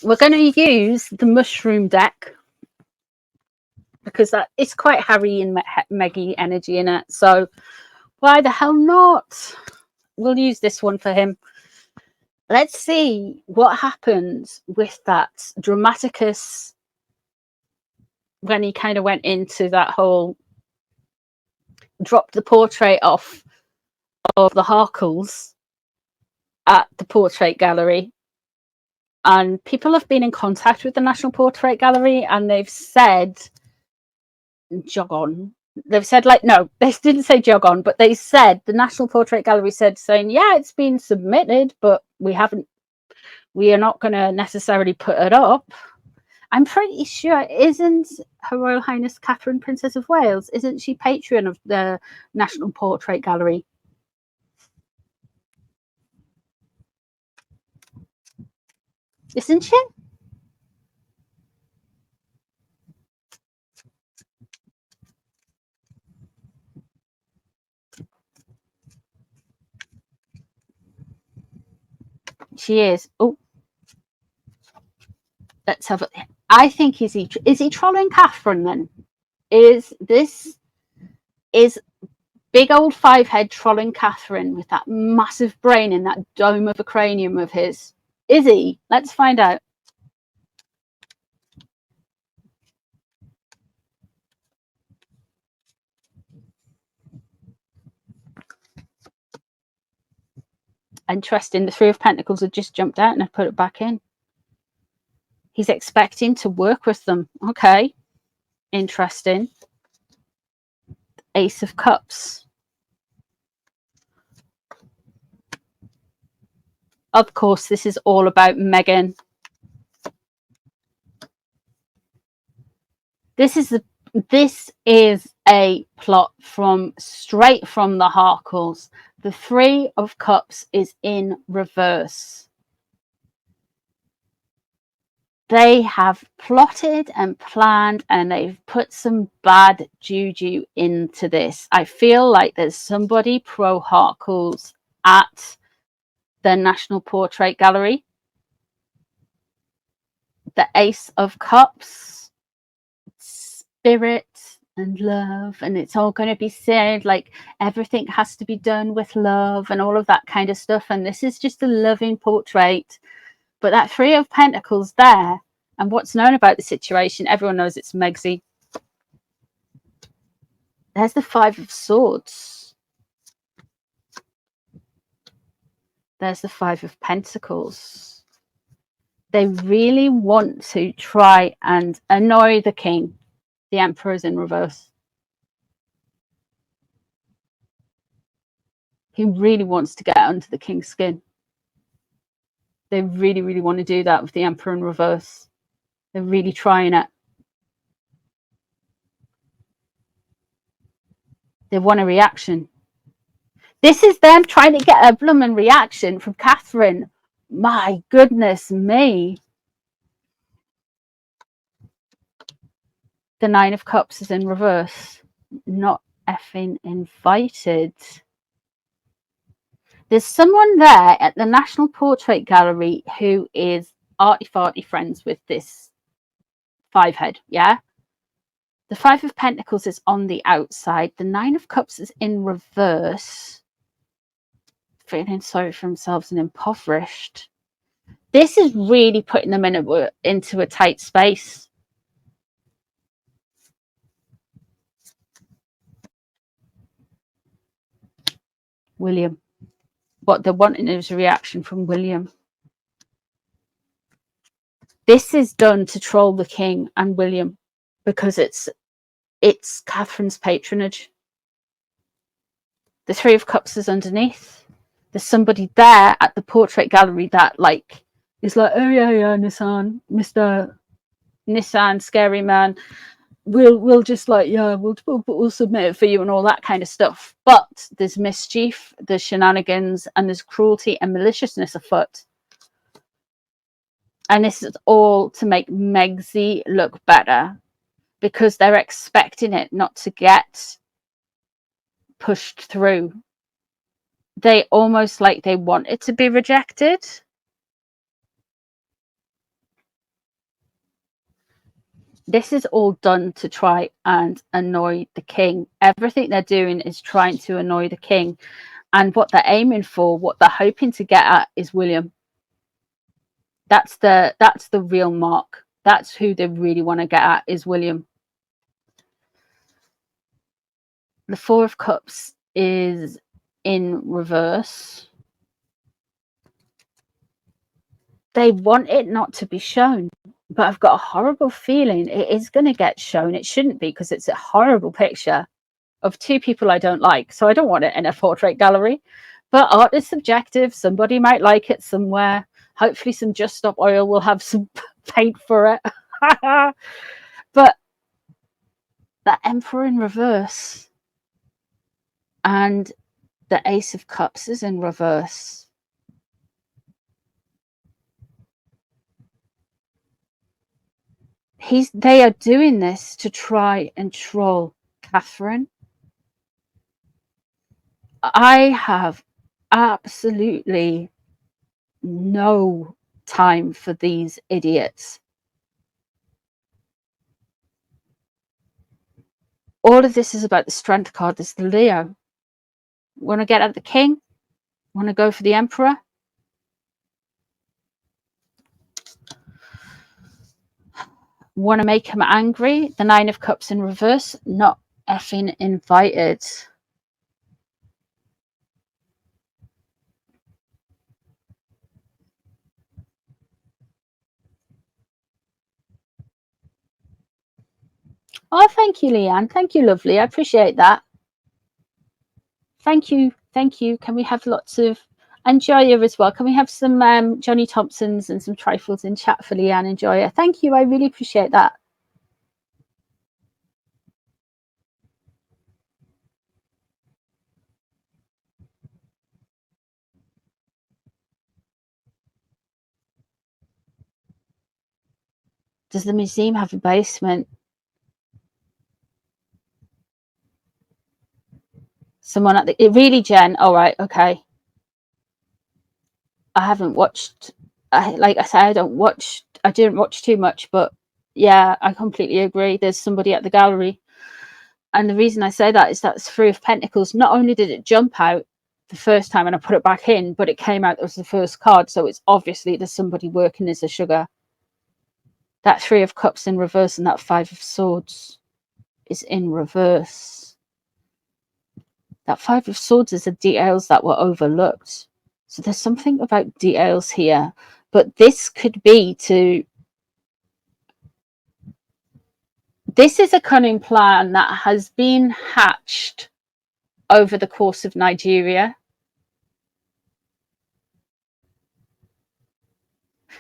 we're going to use the mushroom deck because that it's quite Harry and Meggie energy in it. So why the hell not? We'll use this one for him. Let's see what happens with that Dramaticus when he kind of went into that whole dropped the portrait off of the Harkles at the portrait gallery. And people have been in contact with the National Portrait Gallery and they've said jog on. They've said, like, no, they didn't say jog on, but they said the National Portrait Gallery said, saying, yeah, it's been submitted, but we are not going to necessarily put it up. I'm pretty sure, isn't Her Royal Highness Catherine, Princess of Wales, isn't she patron of the National Portrait Gallery? Isn't she? She is. Oh, let's have a. I think is he trolling Catherine then? Is big old five-head trolling Catherine with that massive brain in that dome of a cranium of his? Is he? Let's find out. Interesting. The Three of Pentacles had just jumped out and I put it back in. He's expecting to work with them. Okay. Interesting. Ace of Cups. Of course, this is all about Megan. This is a plot straight from the Harkles. The Three of Cups is in reverse. They have plotted and planned and they've put some bad juju into this. I feel like there's somebody pro Harkles at the National Portrait Gallery. The Ace of Cups, spirit and love, and it's all going to be said like everything has to be done with love and all of that kind of stuff, and this is just a loving portrait. But that Three of Pentacles there, and what's known about the situation, everyone knows it's Megsy. There's the Five of Swords. There's the Five of Pentacles. They really want to try and annoy the king. The Emperor is in reverse. He really wants to get under the king's skin. They really, really want to do that with the Emperor in reverse. They're really trying it. They want a reaction. This is them trying to get a blooming reaction from Catherine. My goodness me. The Nine of Cups is in reverse. Not effing invited. There's someone there at the National Portrait Gallery who is arty-farty friends with this five-head, yeah? The Five of Pentacles is on the outside. The Nine of Cups is in reverse. Feeling sorry for themselves and impoverished. This is really putting them into a tight space. William. What they're wanting is a reaction from William. This is done to troll the king and William because it's Catherine's patronage. The Three of Cups is underneath. There's somebody there at the portrait gallery that like is like, oh yeah, Nissan, Mr. Nissan, scary man. We'll just like, yeah, we'll submit it for you and all that kind of stuff. But there's mischief, there's shenanigans, and there's cruelty and maliciousness afoot. And this is all to make Megsy look better because they're expecting it not to get pushed through. They almost like they want it to be rejected. this is all done to try and annoy the king. Everything they're doing is trying to annoy the king. And what they're aiming for, what they're hoping to get at, is William. That's the real mark. That's who they really want to get at, is William. The Four of Cups is in reverse. They want it not to be shown, but I've got a horrible feeling it is going to get shown. It shouldn't be, because it's a horrible picture of two people I don't like, so I don't want it in a portrait gallery. But art is subjective. Somebody might like it somewhere. Hopefully some Just Stop Oil will have some paint for it. But the Emperor in reverse and the Ace of Cups is in reverse. They are doing this to try and troll Catherine. I have absolutely no time for these idiots. All of this is about the Strength card. This is the Leo. Want to get at the king? Want to go for the Emperor? Want to make him angry? The Nine of Cups in reverse. Not effing invited. Oh, thank you, Leanne. Thank you, lovely. I appreciate that. Thank you. Thank you. Can we have lots of... And Joya as well. Can we have some Johnny Thompsons and some trifles in chat for Leanne and Joya? Thank you. I really appreciate that. Does the museum have a basement? Someone at the... Really, Jen? All right. Okay. I haven't watched... like I said, I didn't watch too much, but yeah, I completely agree. There's somebody at the gallery. And the reason I say that is that's Three of Pentacles. Not only did it jump out the first time and I put it back in, but it came out as the first card. So it's obviously there's somebody working as a sugar. That Three of Cups in reverse and that Five of Swords is in reverse. That Five of Swords is the details that were overlooked. So there's something about details here. But this could be to... This is a cunning plan that has been hatched over the course of Nigeria.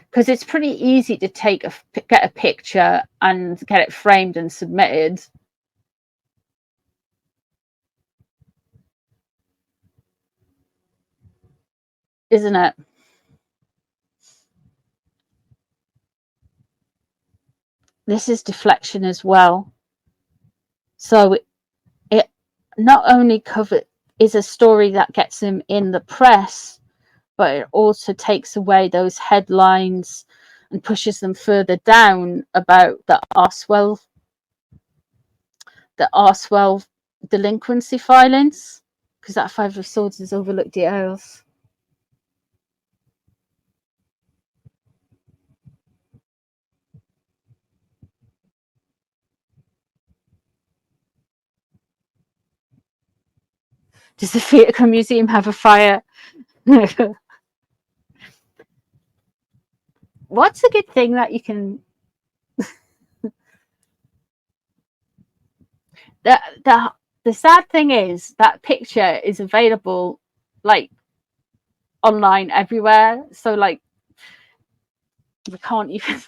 Because it's pretty easy to get a picture and get it framed and submitted. Isn't it? This is deflection as well. So it not only is a story that gets him in the press, but it also takes away those headlines and pushes them further down about the Arswell delinquency filings, because that Five of Swords is overlooked details. Does the Theatre Museum have a fire? What's a good thing that you can... The sad thing is that picture is available like online everywhere. So like we can't even...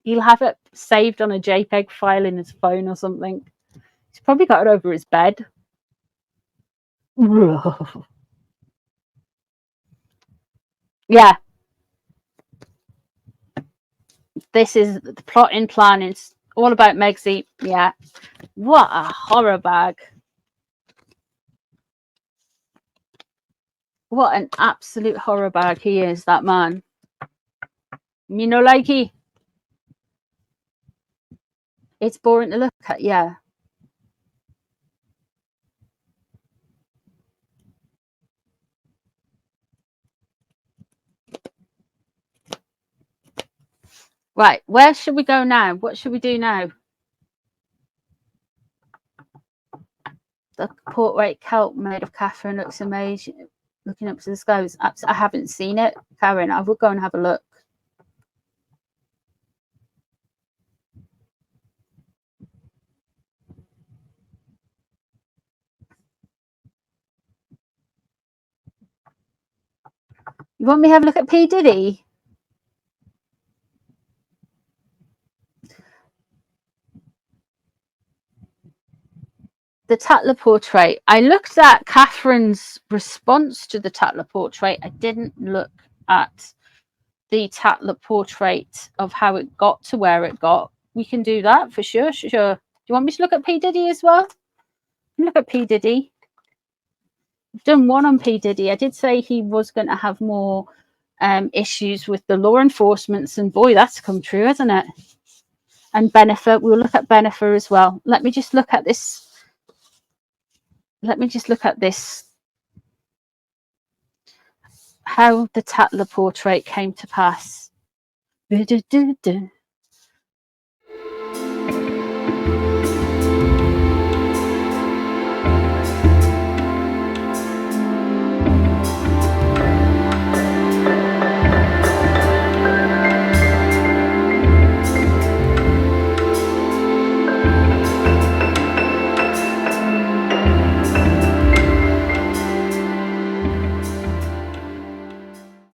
He'll have it saved on a JPEG file in his phone or something. He's probably got it over his bed. Yeah. This is the plotting plan. It's all about Megsy. Yeah. What a horror bag. What an absolute horror bag he is, that man. Me no likey. It's boring to look at, yeah. Right, where should we go now? What should we do now? The portrait kelp made of Catherine looks amazing. Looking up to the skies. I haven't seen it, Karen. I will go and have a look. You want me to have a look at P. Diddy? The Tatler portrait. I looked at Catherine's response to the Tatler portrait. I didn't look at the Tatler portrait of how it got to where it got. We can do that for sure. Sure. Do you want me to look at P. Diddy as well? Look at P. Diddy. I've done one on P. Diddy. I did say he was going to have more issues with the law enforcements, and boy, that's come true, hasn't it? And Bennifer, we'll look at Bennifer as well. Let me just look at this. How the Tatler portrait came to pass.